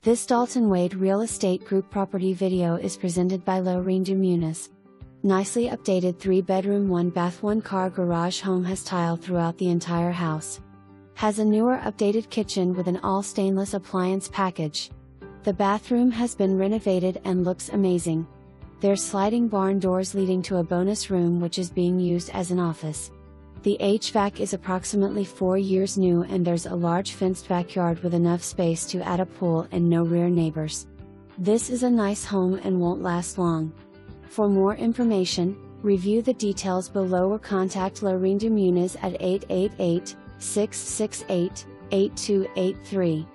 This Dalton Wade Real Estate Group property video is presented by Laurindo Muniz. Nicely updated 3-bedroom 1-bath 1-car garage home has tile throughout the entire house. Has a newer updated kitchen with an all stainless appliance package. The bathroom has been renovated and looks amazing. There's sliding barn doors leading to a bonus room which is being used as an office. The HVAC is approximately 4 years new and there's a large fenced backyard with enough space to add a pool and no rear neighbors. This is a nice home and won't last long. For more information, review the details below or contact Laurindo Muniz at 888-668-8283.